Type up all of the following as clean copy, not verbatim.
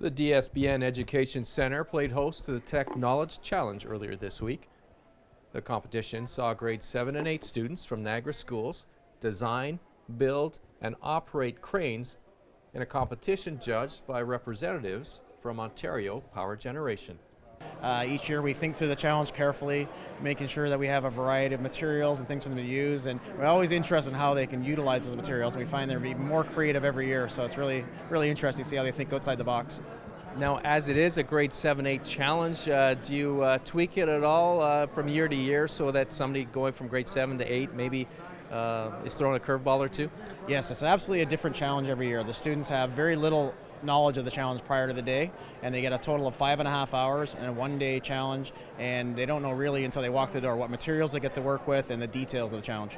The DSBN Education Center played host to the Techknowledge Challenge earlier this week. The competition saw grade 7 and 8 students from Niagara schools design, build, and operate cranes in a competition judged by representatives from Ontario Power Generation. Each year we think through the challenge carefully, making sure that we have a variety of materials and things for them to use, and we're always interested in how they can utilize those materials, and we find they're being more creative every year, so it's really interesting to see how they think outside the box. Now, as it is a grade 7-8 challenge, do you tweak it at all from year to year so that somebody going from grade 7 to 8 maybe is throwing a curveball or two? Yes, it's absolutely a different challenge every year. The students have very little knowledge of the challenge prior to the day, and they get a total of 5.5 hours in a one-day challenge, and they don't know really until they walk through the door what materials they get to work with and the details of the challenge.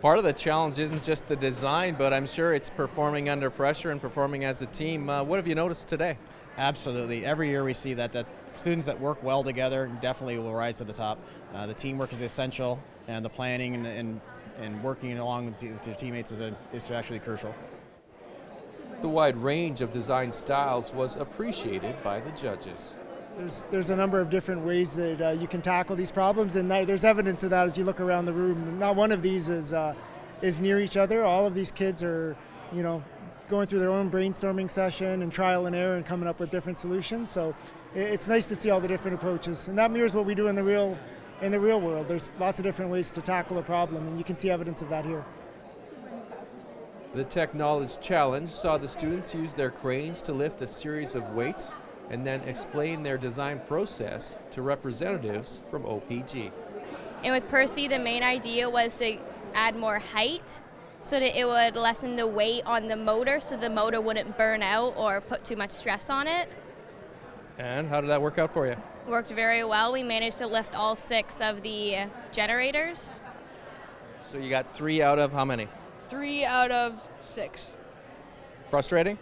Part of the challenge isn't just the design, but I'm sure it's performing under pressure and performing as a team. What have you noticed today? Absolutely. Every year we see that students that work well together definitely will rise to the top. The teamwork is essential, and the planning and working along with your teammates is actually crucial. The wide range of design styles was appreciated by the judges. There's a number of different ways that you can tackle these problems, and there's evidence of that as you look around the room. Not one of these is near each other. All of these kids are, going through their own brainstorming session and trial and error and coming up with different solutions. So it's nice to see all the different approaches, and that mirrors what we do in the real world. There's lots of different ways to tackle a problem, and you can see evidence of that here. The Techknowledge Challenge saw the students use their cranes to lift a series of weights and then explain their design process to representatives from OPG. And with Percy, the main idea was to add more height so that it would lessen the weight on the motor so the motor wouldn't burn out or put too much stress on it. And how did that work out for you? Worked very well. We managed to lift all 6 of the generators. So you got 3 out of how many? 3 out of 6. Frustrating?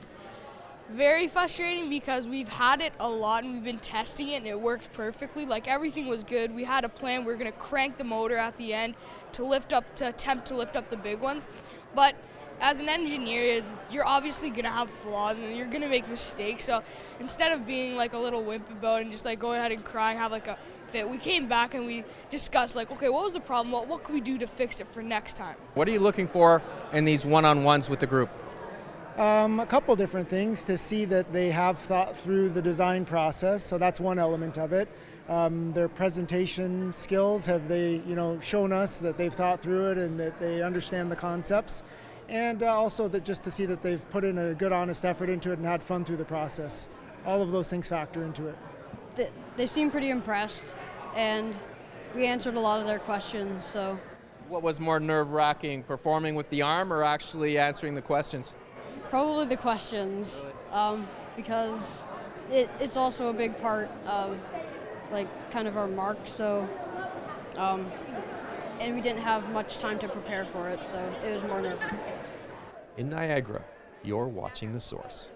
Very frustrating because we've had it a lot and we've been testing it and it worked perfectly. Like, everything was good. We had a plan. We were going to crank the motor at the end to attempt to lift up the big ones. But as an engineer, you're obviously going to have flaws and you're going to make mistakes. So instead of being like a little wimp about it and just like go ahead and cry and have like a fit, we came back and we discussed like, okay, what was the problem? What can we do to fix it for next time? What are you looking for in these one-on-ones with the group? A couple different things to see that they have thought through the design process, so that's one element of it. Their presentation skills, have they shown us that they've thought through it and that they understand the concepts, and also that just to see that they've put in a good honest effort into it and had fun through the process. All of those things factor into it. They seem pretty impressed, and we answered a lot of their questions. So, what was more nerve-wracking, performing with the arm or actually answering the questions? probably the questions, because it's also a big part of kind of our mark. So, and we didn't have much time to prepare for it, so it was more nerve-wracking. In Niagara, you're watching The Source.